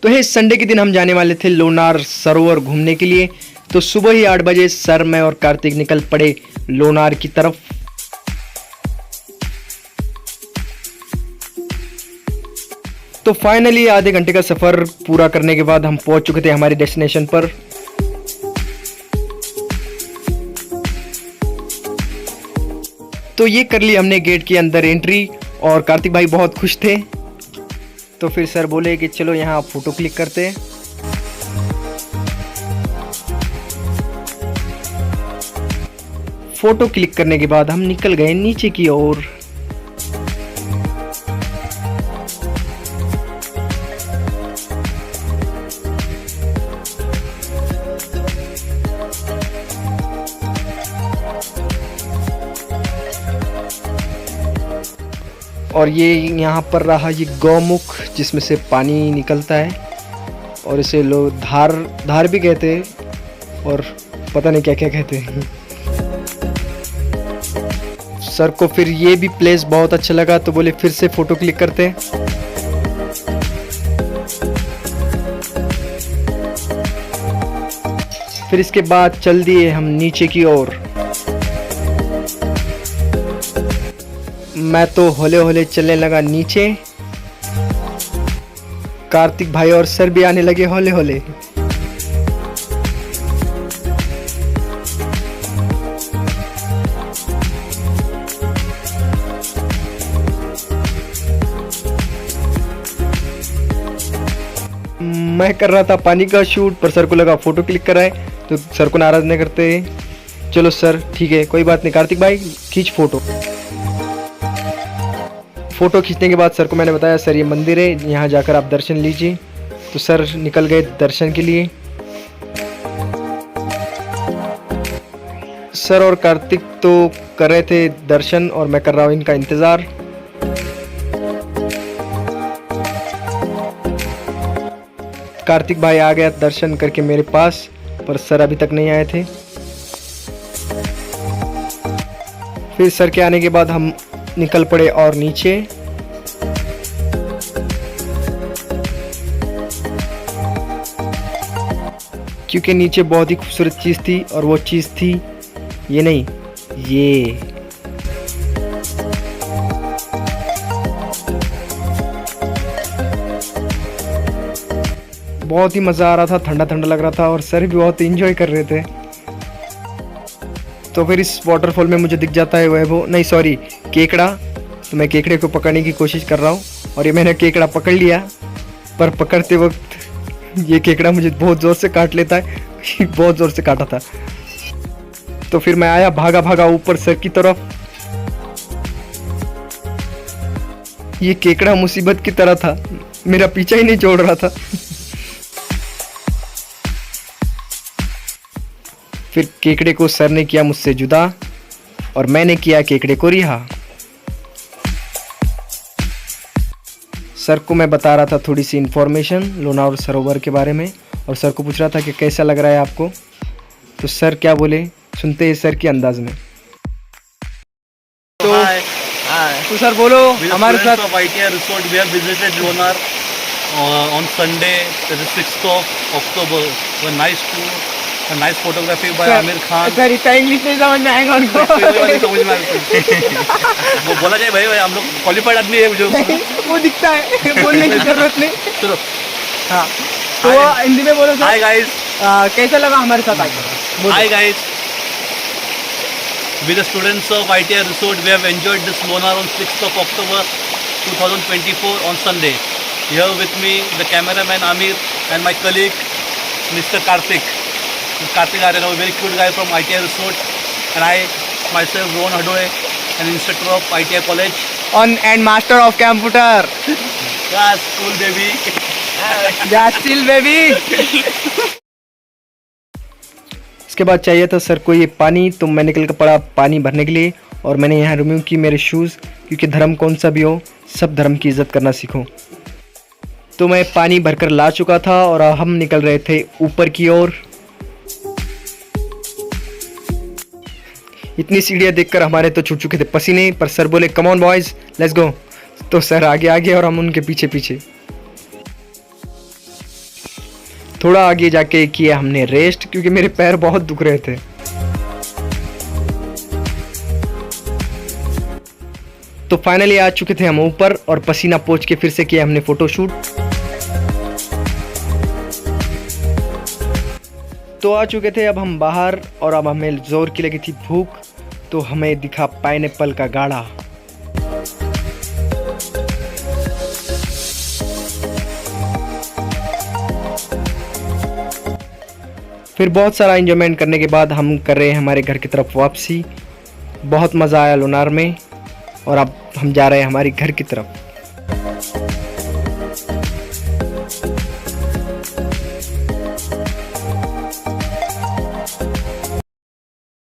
तो है संडे के दिन हम जाने वाले थे लोनार सरोवर घूमने के लिए। तो सुबह ही 8 बजे सर, मैं और कार्तिक निकल पड़े लोनार की तरफ। तो फाइनली आधे घंटे का सफ़र पूरा करने के बाद हम पहुंच चुके थे हमारे डेस्टिनेशन पर। तो ये कर ली हमने गेट के अंदर एंट्री और कार्तिक भाई बहुत खुश थे। तो फिर सर बोले कि चलो यहाँ फ़ोटो क्लिक करते हैं। फ़ोटो क्लिक करने के बाद हम निकल गए नीचे की ओर। और ये यहाँ पर रहा ये गौमुख जिसमें से पानी निकलता है और इसे लोग धार भी कहते हैं और पता नहीं क्या क्या कहते हैं। सर को फिर ये भी प्लेस बहुत अच्छा लगा तो बोले फिर से फ़ोटो क्लिक करते हैं। फिर इसके बाद चल दिए हम नीचे की ओर। मैं तो होले होले चलने लगा नीचे। कार्तिक भाई और सर भी आने लगे होले होले। मैं कर रहा था पानी का शूट पर सर को लगा फ़ोटो क्लिक कराए, तो सर को नाराज़ नहीं करते। चलो सर ठीक है कोई बात नहीं, कार्तिक भाई खींच फ़ोटो। फ़ोटो खींचने के बाद सर को मैंने बताया सर ये मंदिर है, यहाँ जाकर आप दर्शन लीजिए। तो सर निकल गए दर्शन के लिए। सर और कार्तिक तो कर रहे थे दर्शन और मैं कर रहा हूँ इनका इंतज़ार। कार्तिक भाई आ गया दर्शन करके मेरे पास, पर सर अभी तक नहीं आए थे। फिर सर के आने के बाद हम निकल पड़े और नीचे। क्योंकि नीचे बहुत ही खूबसूरत चीज़ थी और वो चीज़ थी ये नहीं, ये बहुत ही मज़ा आ रहा था, ठंडा ठंडा लग रहा था और सर भी बहुत इंजॉय कर रहे थे। तो फिर इस वाटरफॉल में मुझे दिख जाता है वो नहीं सॉरी केकड़ा। तो मैं केकड़े को पकड़ने की कोशिश कर रहा हूँ और ये मैंने केकड़ा पकड़ लिया, पर पकड़ते वक्त ये केकड़ा मुझे बहुत ज़ोर से काट लेता है। बहुत ज़ोर से काटा था। तो फिर मैं आया भागा भागा ऊपर सर की तरफ। ये केकड़ा मुसीबत की तरह था, मेरा पीछा ही नहीं छोड़ रहा था। फिर केकड़े को सर ने किया मुझसे जुदा और मैंने किया केकड़े को रिहा। सर को मैं बता रहा था थोड़ी सी इन्फॉर्मेशन लोनार सरोवर के बारे में और सर को पूछ रहा था कि कैसा लग रहा है आपको। तो सर क्या बोले सुनते हैं सर के अंदाज में। तो सर बोलो हमारे साथ। ITI resort we have visited Lonar on Sunday, that is 6th of October. A nice tour, a nice photography by Amir Khan. Sir इतना इंग्लिश नहीं समझ में आएगा उनको। समझ में वो बोला जाए भाई हम लोग क्वालिफाइड आदमी है जो वो दिखता है, बोलने की जरूरत नहीं। चलो हाँ तो हिंदी में बोलो सर। हाय गाइस, कैसा लगा हमारे साथ आके। Hi guys, with the students of ITI resort we have enjoyed this Lonar on 6th of October 2024 on Sunday. Here with me the cameraman Amir and my colleague Mr. Karthik. Karthik Arya, a very cute guy from ITI resort, and I myself Rohan Hadoe, an instructor of ITI college and master of computer. Yes, cool baby. Yeah, still baby. इसके बाद चाहिए था sir को ये पानी, तो मैं निकल कर पड़ा पानी भरने के लिए और मैंने यहाँ रिमूव की मेरे शूज़, क्योंकि धर्म कौन सा भी हो सब धर्म की इज़्ज़त करना सीखो। तो मैं पानी भरकर ला चुका था और हम निकल रहे थे ऊपर की ओर। इतनी सीढ़ियाँ देखकर हमारे तो छूट चुके थे पसीने, पर सर बोले come on boys let's go. तो सर आगे आगे और हम उनके पीछे पीछे। थोड़ा आगे जाके किया हमने रेस्ट, क्योंकि मेरे पैर बहुत दुख रहे थे। तो फाइनली आ चुके थे हम ऊपर और पसीना पोंछ के फिर से किया हमने फोटोशूट। तो आ चुके थे अब हम बाहर और अब हमें जोर की लगी थी भूख, तो हमें दिखा पाइनएप्पल का गाढ़ा। फिर बहुत सारा एंजॉयमेंट करने के बाद हम कर रहे हैं हमारे घर की तरफ वापसी। बहुत मज़ा आया लोनार में और अब हम जा रहे हैं हमारी घर की तरफ।